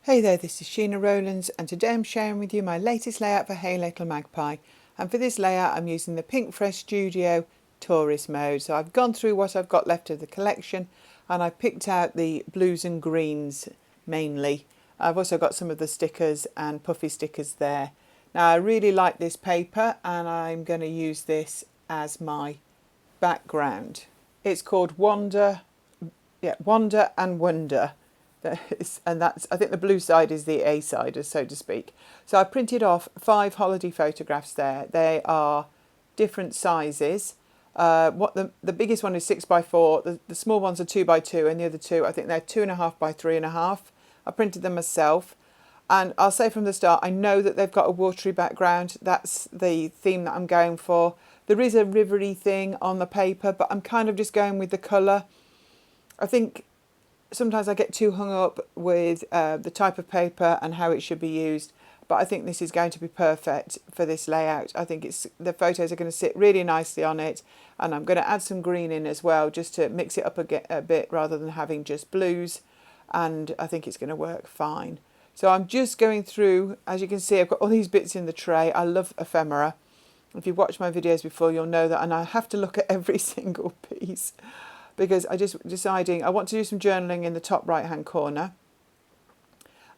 Hey there, this is Sheena Rowlands and today I'm sharing with you my latest layout for Hey Little Magpie, and for this layout I'm using the Pinkfresh Studio Tourist mode. So I've gone through what I've got left of the collection and I've picked out the blues and greens mainly. I've also got some of the stickers and puffy stickers there. Now I really like this paper and I'm going to use this as my background. It's called Wander and Wonder. And that's, I think the blue side is the A side, so to speak. So I printed off 5 holiday photographs there. They are different sizes. The biggest one is 6x4. The small ones are 2x2, and the other two, I think they're 2.5 by 3.5. I printed them myself, and I'll say from the start, I know that they've got a watery background. That's the theme that I'm going for. There is a rivery thing on the paper, but I'm kind of just going with the colour. I think sometimes I get too hung up with the type of paper and how it should be used, but I think this is going to be perfect for this layout. I think the photos are going to sit really nicely on it, and I'm going to add some green in as well just to mix it up a bit rather than having just blues, and I think it's going to work fine. So I'm just going through, as you can see, I've got all these bits in the tray. I love ephemera. If you've watched my videos before, you'll know that, and I have to look at every single piece, because I just deciding I want to do some journaling in the top right hand corner,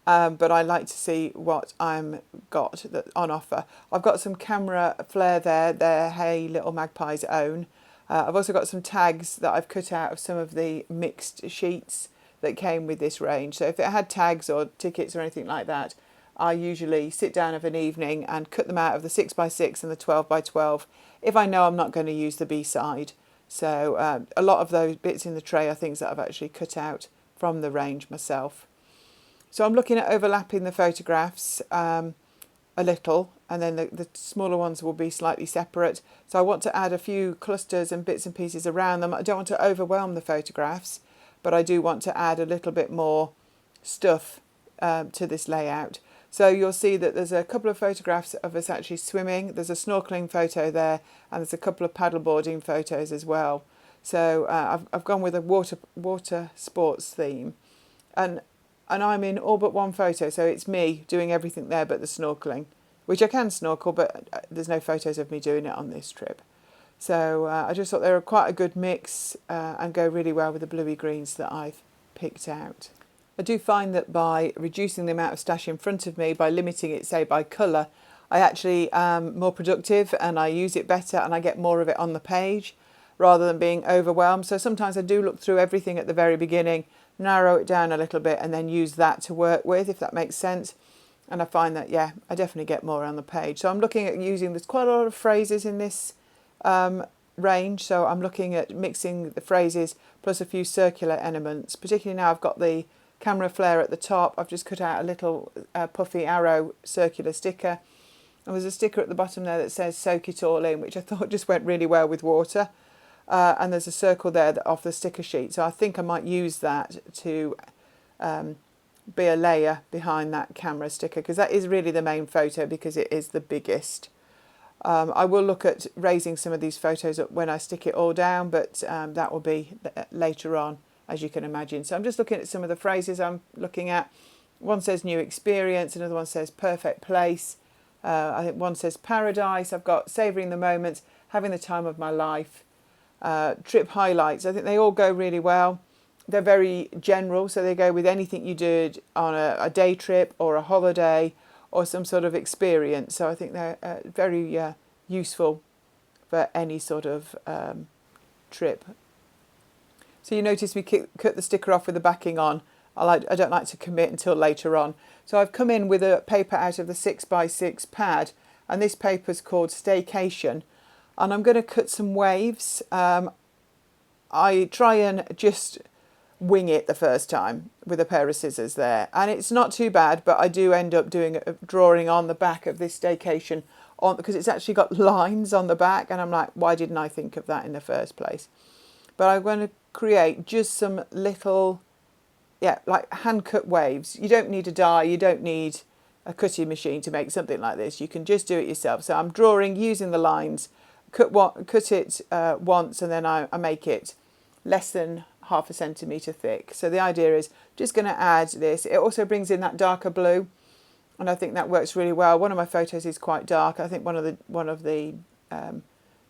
but I like to see what I'm got on offer. I've got some camera flair there, they're Hey Little Magpie's own. I've also got some tags that I've cut out of some of the mixed sheets that came with this range. So if it had tags or tickets or anything like that, I usually sit down of an evening and cut them out of the 6x6 and the 12x12 if I know I'm not going to use the B side. So a lot of those bits in the tray are things that I've actually cut out from the range myself. So I'm looking at overlapping the photographs a little, and then the smaller ones will be slightly separate. So I want to add a few clusters and bits and pieces around them. I don't want to overwhelm the photographs, but I do want to add a little bit more stuff to this layout. So you'll see that there's a couple of photographs of us actually swimming. There's a snorkeling photo there, and there's a couple of paddleboarding photos as well. So I've gone with a water sports theme, and I'm in all but one photo. So it's me doing everything there but the snorkeling, which I can snorkel, but there's no photos of me doing it on this trip. So I just thought they were quite a good mix and go really well with the bluey greens that I've picked out. I do find that by reducing the amount of stash in front of me, by limiting it, say, by colour, I actually am more productive and I use it better and I get more of it on the page rather than being overwhelmed. So sometimes I do look through everything at the very beginning, narrow it down a little bit and then use that to work with, if that makes sense. And I find that, yeah, I definitely get more on the page. So I'm looking at there's quite a lot of phrases in this range. So I'm looking at mixing the phrases plus a few circular elements, particularly now I've got the camera flare at the top. I've just cut out a little puffy arrow circular sticker. And there's a sticker at the bottom there that says soak it all in, which I thought just went really well with water. And there's a circle there off the sticker sheet. So I think I might use that to be a layer behind that camera sticker, because that is really the main photo because it is the biggest. I will look at raising some of these photos up when I stick it all down, but that will be later on, as you can imagine. So I'm just looking at some of the phrases I'm looking at. One says new experience, another one says perfect place. I think one says paradise. I've got savouring the moments, having the time of my life. Trip highlights. I think they all go really well. They're very general, so they go with anything you did on a day trip or a holiday or some sort of experience. So I think they're very useful for any sort of trip. So you notice we cut the sticker off with the backing on. I don't like to commit until later on. So I've come in with a paper out of the 6x6 pad, and this paper's called Staycation. And I'm going to cut some waves. I try and just wing it the first time with a pair of scissors there. And it's not too bad, but I do end up doing a drawing on the back of this Staycation because it's actually got lines on the back. And I'm like, why didn't I think of that in the first place? But I'm going to create just some little, like hand-cut waves. You don't need a die, you don't need a cutting machine to make something like this. You can just do it yourself. So I'm drawing using the lines, cut it once, and then I make it less than half a centimetre thick. So the idea is just going to add this. It also brings in that darker blue, and I think that works really well. One of my photos is quite dark. I think one of the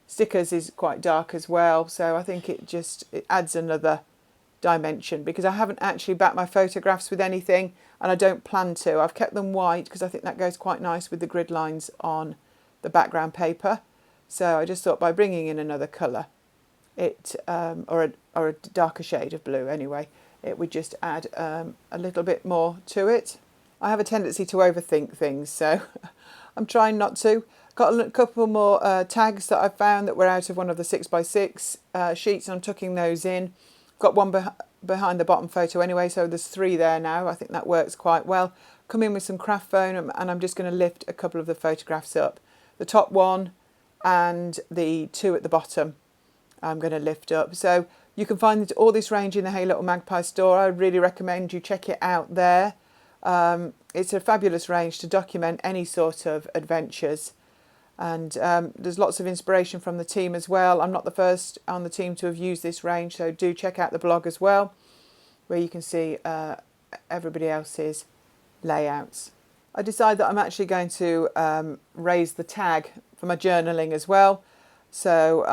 stickers is quite dark as well. So I think it adds another dimension, because I haven't actually backed my photographs with anything, and I don't plan to. I've kept them white because I think that goes quite nice with the grid lines on the background paper. So I just thought by bringing in another colour, or a darker shade of blue anyway, it would just add a little bit more to it. I have a tendency to overthink things, so I'm trying not to. Got a couple more tags that I found that were out of one of the 6x6 sheets, and I'm tucking those in. Got one behind the bottom photo anyway, so there's 3 there now. I think that works quite well. Come in with some craft foam, and I'm just going to lift a couple of the photographs up. The top one and the 2 at the bottom I'm going to lift up. So you can find all this range in the Hey Little Magpie store. I really recommend you check it out there. It's a fabulous range to document any sort of adventures, and there's lots of inspiration from the team as well. I'm not the first on the team to have used this range, so do check out the blog as well, where you can see everybody else's layouts. I decided that I'm actually going to raise the tag for my journaling as well, so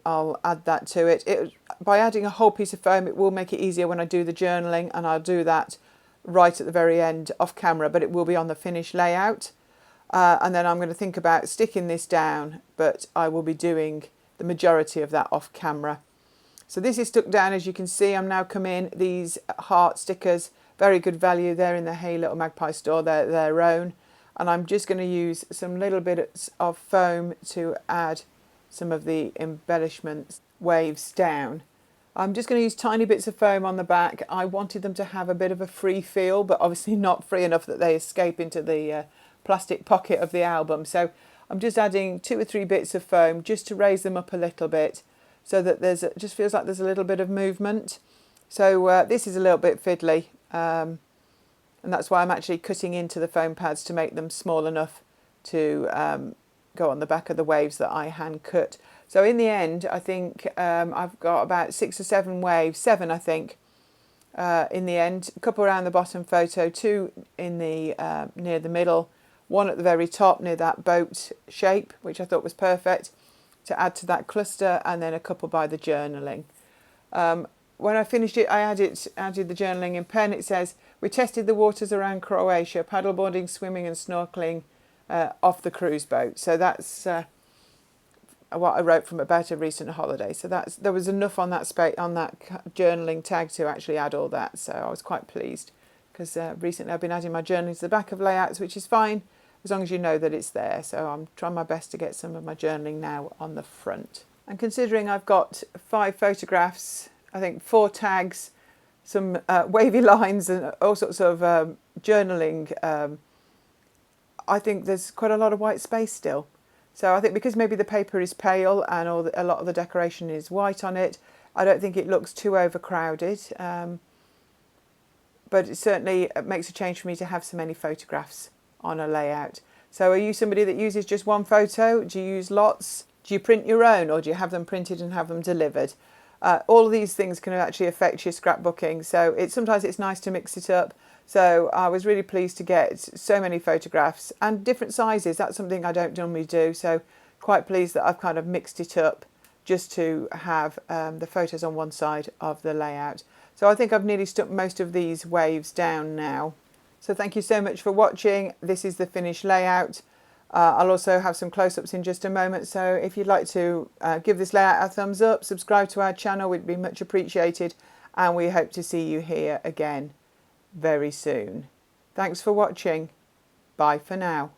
I'll add that to it. By adding a whole piece of foam, it will make it easier when I do the journaling, and I'll do that right at the very end off camera, but it will be on the finished layout. And then I'm going to think about sticking this down, but I will be doing the majority of that off camera. So this is stuck down, as you can see. I'm now come in these heart stickers, very good value. They're in the Hey Little Magpie store, they're their own. And I'm just going to use some little bits of foam to add some of the embellishments waves down. I'm just going to use tiny bits of foam on the back. I wanted them to have a bit of a free feel, but obviously not free enough that they escape into the plastic pocket of the album. So I'm just adding 2 or 3 bits of foam just to raise them up a little bit, so that it just feels like there's a little bit of movement. So this is a little bit fiddly, and that's why I'm actually cutting into the foam pads to make them small enough to go on the back of the waves that I hand cut. So in the end, I think I've got about 6 or 7 waves, 7 I think, in the end. A couple around the bottom photo, 2 in the near the middle, 1 at the very top near that boat shape, which I thought was perfect to add to that cluster, and then a couple by the journaling. When I finished it, I added the journaling in pen. It says, "We tested the waters around Croatia, paddleboarding, swimming and snorkeling off the cruise boat." So that's what I wrote from about a recent holiday. So there was enough on that journaling tag to actually add all that. So I was quite pleased, because recently I've been adding my journaling to the back of layouts, which is fine as long as you know that it's there. So I'm trying my best to get some of my journaling now on the front. And considering I've got 5 photographs, I think 4 tags, some wavy lines and all sorts of journaling, I think there's quite a lot of white space still. So I think because maybe the paper is pale and a lot of the decoration is white on it, I don't think it looks too overcrowded. But it certainly makes a change for me to have so many photographs on a layout. So are you somebody that uses just 1 photo? Do you use lots? Do you print your own, or do you have them printed and have them delivered? All of these things can actually affect your scrapbooking, so sometimes it's nice to mix it up. So I was really pleased to get so many photographs and different sizes. That's something I don't normally do, so quite pleased that I've kind of mixed it up just to have the photos on one side of the layout. So I think I've nearly stuck most of these waves down now. So thank you so much for watching. This is the finished layout. I'll also have some close-ups in just a moment, so if you'd like to give this layout a thumbs up, subscribe to our channel, would be much appreciated, and we hope to see you here again very soon. Thanks for watching. Bye for now.